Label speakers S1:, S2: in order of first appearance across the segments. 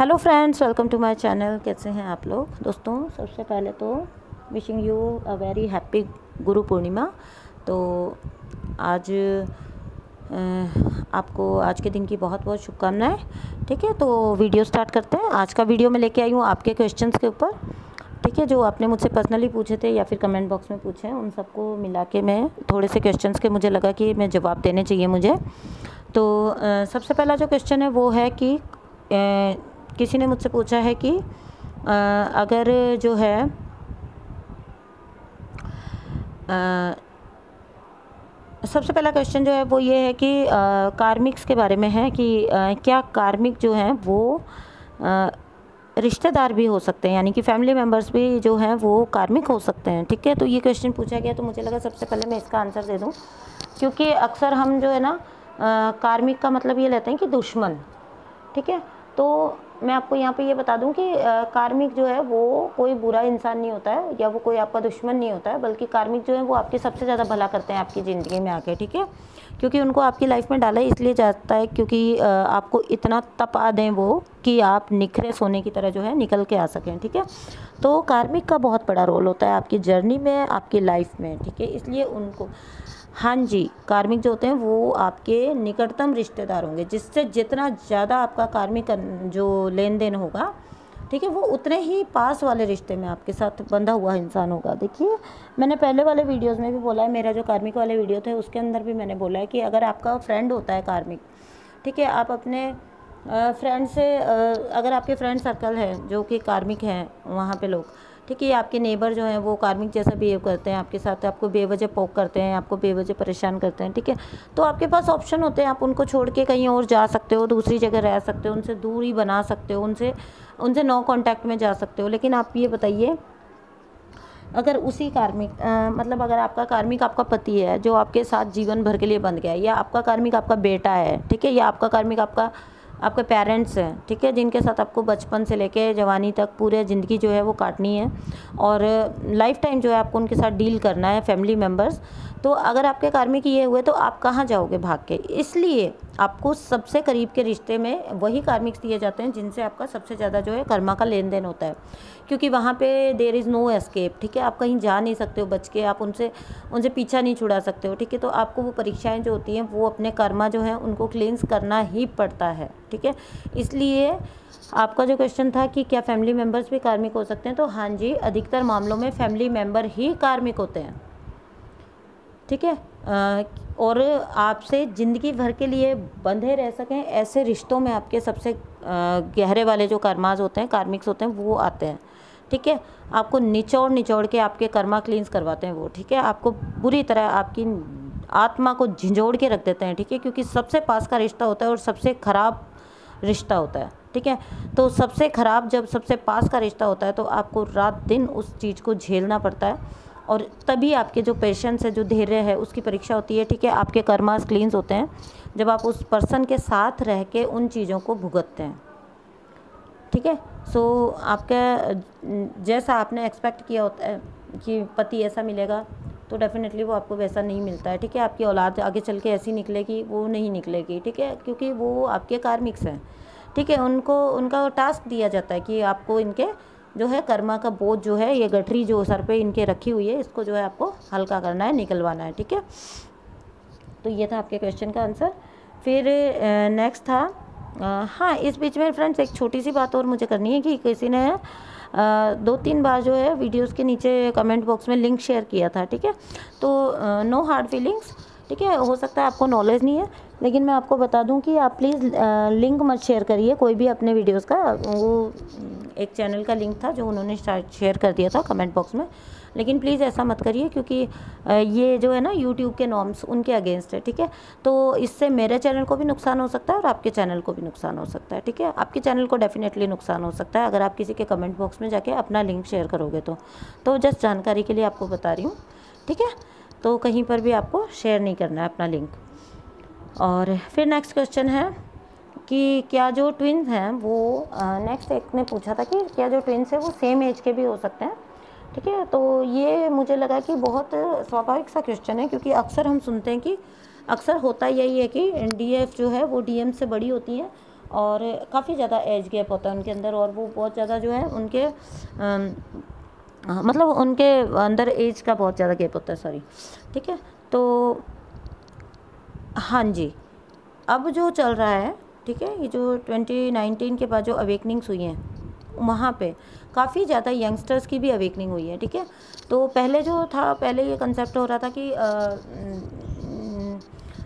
S1: Hello friends, welcome to my channel. कैसे हैं आप लोग दोस्तों? सबसे पहले तो wishing you a very happy Guru Purnima. तो आज आपको आज के दिन की बहुत बहुत शुभकामनाएं। ठीक है, तो वीडियो स्टार्ट करते हैं। आज का वीडियो मैं लेके आई हूँ आपके क्वेश्चंस के ऊपर। ठीक है, जो आपने मुझसे पर्सनली पूछे थे या फिर कमेंट बॉक्स में पूछे हैं, उन सबको मिला के मैं थोड़े से क्वेश्चंस के मुझे लगा कि मैं जवाब देने चाहिए मुझे। तो सबसे पहला जो क्वेश्चन है वो है कि किसी ने मुझसे पूछा है कि अगर जो है सबसे पहला क्वेश्चन जो है वो ये है कि कार्मिक्स के बारे में है कि क्या कार्मिक जो हैं वो रिश्तेदार भी हो सकते हैं, यानी कि फैमिली मेम्बर्स भी जो हैं वो कार्मिक हो सकते हैं। ठीक है, तो ये क्वेश्चन पूछा गया तो मुझे लगा सबसे पहले मैं इसका आंसर दे दूं, क्योंकि अक्सर हम जो है ना कार्मिक का मतलब ये लेते हैं कि दुश्मन। ठीक है, तो मैं आपको यहाँ पे ये बता दूं कि कार्मिक जो है वो कोई बुरा इंसान नहीं होता है या वो कोई आपका दुश्मन नहीं होता है, बल्कि कार्मिक जो है वो आपके सबसे ज़्यादा भला करते हैं आपकी ज़िंदगी में आके। ठीक है, क्योंकि उनको आपकी लाइफ में डाला इसलिए जाता है क्योंकि आपको इतना तपा दें वो कि आप निखरे सोने की तरह जो है निकल के आ सकें। ठीक है, तो कार्मिक का बहुत बड़ा रोल होता है आपकी जर्नी में, आपकी लाइफ में। ठीक है, इसलिए उनको, हाँ जी, कार्मिक जो होते हैं वो आपके निकटतम रिश्तेदार होंगे, जिससे जितना ज़्यादा आपका कार्मिक जो लेन देन होगा, ठीक है, वो उतने ही पास वाले रिश्ते में आपके साथ बंधा हुआ इंसान होगा। देखिए, मैंने पहले वाले वीडियोस में भी बोला है, मेरा जो कार्मिक वाले वीडियो थे उसके अंदर भी मैंने बोला है कि अगर आपका फ्रेंड होता है कार्मिक, ठीक है, आप अपने फ्रेंड से अगर आपके फ्रेंड सर्कल है जो कि कार्मिक हैं वहाँ पे लोग, ठीक है, आपके नेबर जो हैं वो कार्मिक जैसा बिहेव करते हैं आपके साथ, आपको बेवजह पोक करते हैं, आपको बेवजह परेशान करते हैं। ठीक है, तो आपके पास ऑप्शन होते हैं, आप उनको छोड़ के कहीं और जा सकते हो, दूसरी जगह रह सकते हो, उनसे दूरी बना सकते हो, उनसे उनसे नो कांटेक्ट में जा सकते हो। लेकिन आप ये बताइए, अगर उसी कार्मिक मतलब अगर आपका कार्मिक आपका पति है जो आपके साथ जीवन भर के लिए बंध गया है, या आपका कार्मिक आपका बेटा है, ठीक है, या आपका कार्मिक आपके पेरेंट्स हैं, ठीक है, जिनके साथ आपको बचपन से लेके जवानी तक पूरे ज़िंदगी जो है वो काटनी है और लाइफ टाइम जो है आपको उनके साथ डील करना है, फैमिली मेम्बर्स, तो अगर आपके कार्मिक ये हुए तो आप कहाँ जाओगे भाग के? इसलिए आपको सबसे करीब के रिश्ते में वही कार्मिक्स दिए जाते हैं जिनसे आपका सबसे ज़्यादा जो है कर्मा का लेन देन होता है, क्योंकि वहाँ पे देयर इज़ नो एस्केप। ठीक है, आप कहीं जा नहीं सकते हो बच के, आप उनसे उनसे पीछा नहीं छुड़ा सकते हो। ठीक है, तो आपको वो परीक्षाएं जो होती हैं वो अपने कर्मा जो हैं उनको क्लींस करना ही पड़ता है। ठीक है, इसलिए आपका जो क्वेश्चन था कि क्या फैमिली मेम्बर्स भी कार्मिक हो सकते हैं, तो हाँ जी, अधिकतर मामलों में फैमिली मेम्बर ही कार्मिक होते हैं। ठीक है, और आपसे ज़िंदगी भर के लिए बंधे रह सकें ऐसे रिश्तों में आपके सबसे गहरे वाले जो कर्माज होते हैं, कार्मिक्स होते हैं, वो आते हैं। ठीक है, आपको निचोड़ निचोड़ के आपके कर्मा क्लींस करवाते हैं वो। ठीक है, आपको बुरी तरह आपकी आत्मा को झिंझोड़ के रख देते हैं। ठीक है, क्योंकि सबसे पास का रिश्ता होता है और सबसे ख़राब रिश्ता होता है। ठीक है, तो सबसे ख़राब जब सबसे पास का रिश्ता होता है तो आपको रात दिन उस चीज़ को झेलना पड़ता है, और तभी आपके जो पेशेंस है, जो धैर्य है, उसकी परीक्षा होती है। ठीक है, आपके कर्मास क्लींस होते हैं जब आप उस पर्सन के साथ रह के उन चीज़ों को भुगतते हैं। ठीक है, सो आपका जैसा आपने एक्सपेक्ट किया होता है कि पति ऐसा मिलेगा, तो डेफिनेटली वो आपको वैसा नहीं मिलता है। ठीक है, आपकी औलाद आगे चल के ऐसी निकलेगी, वो नहीं निकलेगी। ठीक है, क्योंकि वो आपके कार्मिक्स हैं। ठीक है, उनको उनका टास्क दिया जाता है कि आपको इनके जो है कर्मा का बोझ जो है, ये गठरी जो सर पे इनके रखी हुई है, इसको जो है आपको हल्का करना है, निकलवाना है। ठीक है, तो ये था आपके क्वेश्चन का आंसर। फिर नेक्स्ट था, हाँ, इस बीच में फ्रेंड्स एक छोटी सी बात और मुझे करनी है कि किसी ने 2-3 बार जो है वीडियोस के नीचे कमेंट बॉक्स में लिंक शेयर किया था। ठीक है, तो नो हार्ड फीलिंग्स। ठीक है, हो सकता है आपको नॉलेज नहीं है, लेकिन मैं आपको बता दूं कि आप प्लीज़ लिंक मत शेयर करिए कोई भी अपने वीडियोस का। वो एक चैनल का लिंक था जो उन्होंने शेयर कर दिया था कमेंट बॉक्स में, लेकिन प्लीज़ ऐसा मत करिए, क्योंकि ये जो है ना यूट्यूब के नॉर्म्स उनके अगेंस्ट है। ठीक है, तो इससे मेरे चैनल को भी नुकसान हो सकता है और आपके चैनल को भी नुकसान हो सकता है। ठीक है, आपके चैनल को डेफिनेटली नुकसान हो सकता है अगर आप किसी के कमेंट बॉक्स में जाके अपना लिंक शेयर करोगे तो जस्ट जानकारी के लिए आपको बता रही हूँ। ठीक है, तो कहीं पर भी आपको शेयर नहीं करना है अपना लिंक। और फिर नेक्स्ट क्वेश्चन है कि क्या जो ट्विन्स हैं वो नेक्स्ट एक ने पूछा था कि क्या जो ट्विन्स हैं वो सेम एज के भी हो सकते हैं। ठीक है, तो ये मुझे लगा कि बहुत स्वाभाविक सा क्वेश्चन है, क्योंकि अक्सर हम सुनते हैं कि अक्सर होता यही है कि डीएफ जो है वो डीएम से बड़ी होती हैं और काफ़ी ज़्यादा एज गैप होता है उनके अंदर, और वो बहुत ज़्यादा जो है उनके मतलब उनके अंदर एज का बहुत ज़्यादा गैप होता है, सॉरी। ठीक है, तो हाँ जी, अब जो चल रहा है, ठीक है, ये जो 2019 के बाद जो अवेकनिंग्स हुई हैं, वहाँ पे काफ़ी ज़्यादा यंगस्टर्स की भी अवेकनिंग हुई है। ठीक है, तो पहले जो था, पहले ये कंसेप्ट हो रहा था कि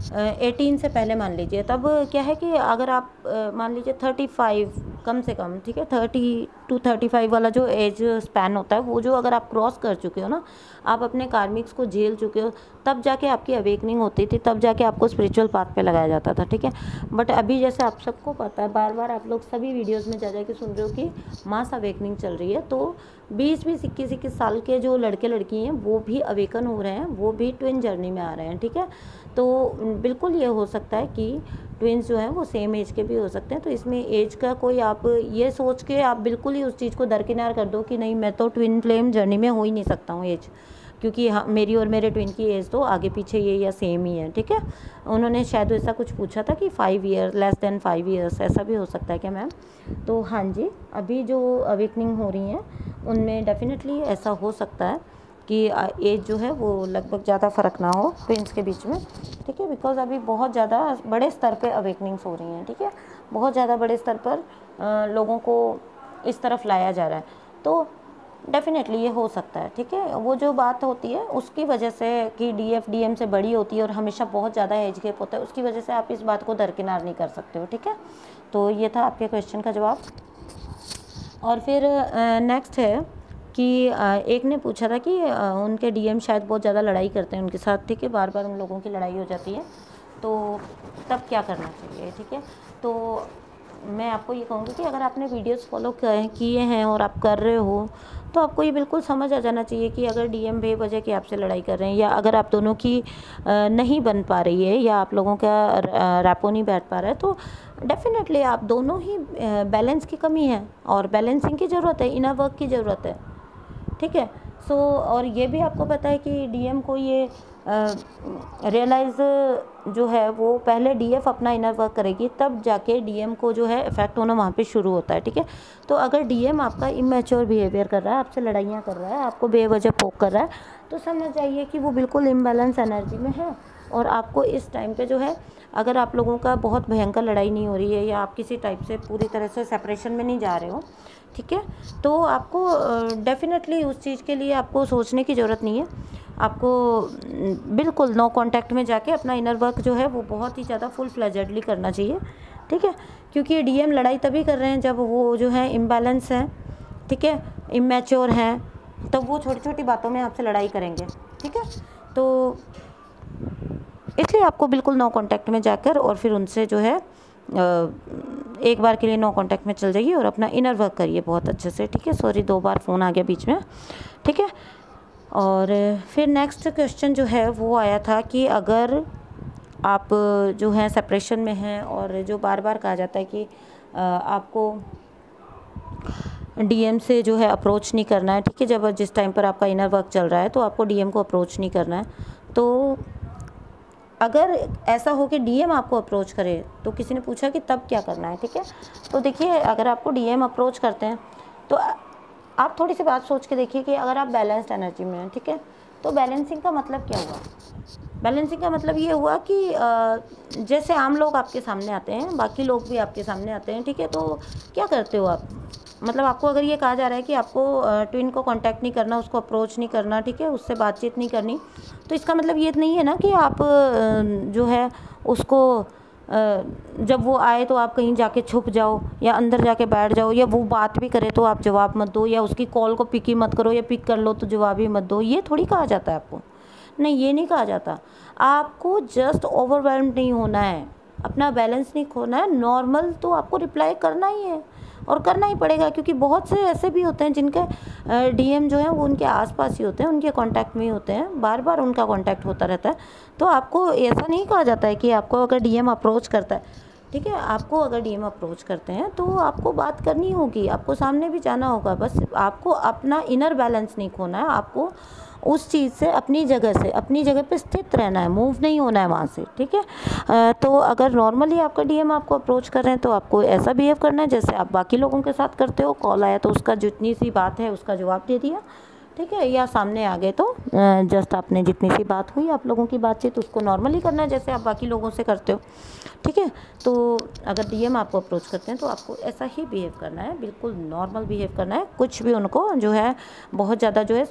S1: 18 से पहले मान लीजिए, तब क्या है कि अगर आप मान लीजिए 35 कम से कम, ठीक है, 30 to 35 वाला जो एज स्पैन होता है, वो जो अगर आप क्रॉस कर चुके हो ना, आप अपने कार्मिक्स को झेल चुके हो, तब जाके आपकी अवेकनिंग होती थी, तब जाके आपको स्पिरिचुअल पाथ पे लगाया जाता था। ठीक है, बट अभी जैसे आप सबको पता है, बार बार आप लोग सभी वीडियोज़ में जा के सुन रहे हो कि मास अवेकनिंग चल रही है, तो 20-20, 21-21 साल के जो लड़के लड़की हैं वो भी अवेकन हो रहे हैं, वो भी ट्विन जर्नी में आ रहे हैं। ठीक है, तो बिल्कुल ये हो सकता है कि ट्विन्स जो हैं वो सेम एज के भी हो सकते हैं। तो इसमें एज का कोई, आप ये सोच के आप बिल्कुल ही उस चीज़ को दरकिनार कर दो कि नहीं, मैं तो ट्विन फ्लेम जर्नी में हो ही नहीं सकता हूँ एज, क्योंकि हाँ, मेरी और मेरे ट्विन की एज तो आगे पीछे ये या सेम ही है। ठीक है, उन्होंने शायद ऐसा कुछ पूछा था कि 5 ईयर, लेस देन 5 ईयर्स, ऐसा भी हो सकता है क्या मैम? तो हाँ जी, अभी जो अवेकनिंग हो रही हैं उनमें डेफिनेटली ऐसा हो सकता है कि एज जो है वो लगभग ज़्यादा फ़र्क ना हो ट्विन्स के बीच में। ठीक है, बिकॉज अभी बहुत ज़्यादा बड़े स्तर पे अवेकनिंग्स हो रही हैं। ठीक है, बहुत ज़्यादा बड़े स्तर पर लोगों को इस तरफ लाया जा रहा है, तो डेफिनेटली ये हो सकता है। ठीक है, वो जो बात होती है उसकी वजह से कि डीएफ डीएम से बड़ी होती है और हमेशा बहुत ज़्यादा एज गैप होता है, उसकी वजह से आप इस बात को दरकिनार नहीं कर सकते हो। ठीक है, तो ये था आपके क्वेश्चन का जवाब। और फिर नेक्स्ट है कि एक ने पूछा था कि उनके डीएम शायद बहुत ज़्यादा लड़ाई करते हैं उनके साथ। ठीक है, बार बार उन लोगों की लड़ाई हो जाती है, तो तब क्या करना चाहिए? ठीक है, तो मैं आपको ये कहूँगी कि अगर आपने वीडियोस फॉलो किए हैं और आप कर रहे हो, तो आपको ये बिल्कुल समझ आ जाना चाहिए कि अगर डीएम बेवजह की आपसे लड़ाई कर रहे हैं, या अगर आप दोनों की नहीं बन पा रही है, या आप लोगों का रैपो नहीं बैठ पा रहा है, तो डेफिनेटली आप दोनों ही बैलेंस की कमी है और बैलेंसिंग की ज़रूरत है, इनर वर्क की ज़रूरत है। ठीक है, सो और ये भी आपको पता है कि डीएम को ये रियलाइज़ जो है वो पहले डीएफ अपना इनर वर्क करेगी, तब जाके डीएम को जो है इफेक्ट होना वहाँ पे शुरू होता है। ठीक है, तो अगर डीएम आपका इमेच्योर बिहेवियर कर रहा है, आपसे लड़ाइयाँ कर रहा है, आपको बेवजह पोक कर रहा है, तो समझ जाइए कि वो बिल्कुल इम्बैलेंस एनर्जी में है। और आपको इस टाइम पे जो है, अगर आप लोगों का बहुत भयंकर लड़ाई नहीं हो रही है, या आप किसी टाइप से पूरी तरह से सेपरेशन में नहीं जा रहे हो, ठीक है, तो आपको डेफिनेटली उस चीज़ के लिए आपको सोचने की ज़रूरत नहीं है। आपको बिल्कुल नो कांटेक्ट में जाके अपना इनर वर्क जो है वो बहुत ही ज़्यादा फुल फ्लेजेडली करना चाहिए। ठीक है, क्योंकि डीएम लड़ाई तभी कर रहे हैं जब वो जो है इम्बैलेंस हैं, ठीक है, इमेच्योर हैं, तब वो छोटी छोटी बातों में आपसे लड़ाई करेंगे। ठीक है, तो इसलिए आपको बिल्कुल नो कांटेक्ट में जाकर और फिर उनसे जो है एक बार के लिए नो कांटेक्ट में चल जाइए और अपना इनर वर्क करिए बहुत अच्छे से। ठीक है, सॉरी 2 बार फ़ोन आ गया बीच में। ठीक है, और फिर नेक्स्ट क्वेश्चन जो है वो आया था कि अगर आप जो हैं सेपरेशन में हैं, और जो बार बार कहा जाता है कि आपको डीएम से जो है अप्रोच नहीं करना है। ठीक है, जब जिस टाइम पर आपका इनर वर्क चल रहा है तो आपको डीएम को अप्रोच नहीं करना है। तो अगर ऐसा हो कि डीएम आपको अप्रोच करे, तो किसी ने पूछा कि तब क्या करना है। ठीक है, तो देखिए, अगर आपको डीएम अप्रोच करते हैं तो आप थोड़ी सी बात सोच के देखिए कि अगर आप बैलेंस्ड एनर्जी में हैं, ठीक है, तो बैलेंसिंग का मतलब क्या हुआ? बैलेंसिंग का मतलब ये हुआ कि जैसे आम लोग आपके सामने आते हैं, बाकी लोग भी आपके सामने आते हैं। ठीक है, तो क्या करते हो आप? मतलब आपको अगर ये कहा जा रहा है कि आपको ट्विन को कांटेक्ट नहीं करना, उसको अप्रोच नहीं करना, ठीक है, उससे बातचीत नहीं करनी, तो इसका मतलब ये नहीं है ना कि आप जो है उसको जब वो आए तो आप कहीं जाके छुप जाओ या अंदर जाके बैठ जाओ, या वो बात भी करे तो आप जवाब मत दो, या उसकी कॉल को पिक ही मत करो, या पिक कर लो तो जवाब ही मत दो। ये थोड़ी कहा जाता है आपको, नहीं, ये नहीं कहा जाता। आपको जस्ट ओवरवेल्म्ड नहीं होना है, अपना बैलेंस नहीं खोना है, नॉर्मल तो आपको रिप्लाई करना ही है और करना ही पड़ेगा, क्योंकि बहुत से ऐसे भी होते हैं जिनके डीएम जो है वो उनके आसपास ही होते हैं, उनके कांटेक्ट में ही होते हैं, बार बार उनका कांटेक्ट होता रहता है। तो आपको ऐसा नहीं कहा जाता है कि आपको अगर डीएम अप्रोच करता है, ठीक है, आपको अगर डीएम अप्रोच करते हैं तो आपको बात करनी होगी, आपको सामने भी जाना होगा, बस आपको अपना इनर बैलेंस नहीं खोना है, आपको उस चीज़ से अपनी जगह पे स्थित रहना है, मूव नहीं होना है वहाँ से, ठीक है। तो अगर नॉर्मली आपका डीएम आपको अप्रोच कर रहे हैं तो आपको ऐसा बिहेव करना है जैसे आप बाकी लोगों के साथ करते हो। कॉल आया तो उसका जितनी सी बात है उसका जवाब दे दिया, ठीक है। या सामने आ गए तो जस्ट आपने जितनी सी बात हुई आप लोगों की बातचीत उसको नॉर्मली करना है जैसे आप बाकी लोगों से करते हो, ठीक है। तो अगर डीएम आपको अप्रोच करते हैं तो आपको ऐसा ही बिहेव करना है, बिल्कुल नॉर्मल बिहेव करना है, कुछ भी उनको जो है बहुत ज़्यादा जो है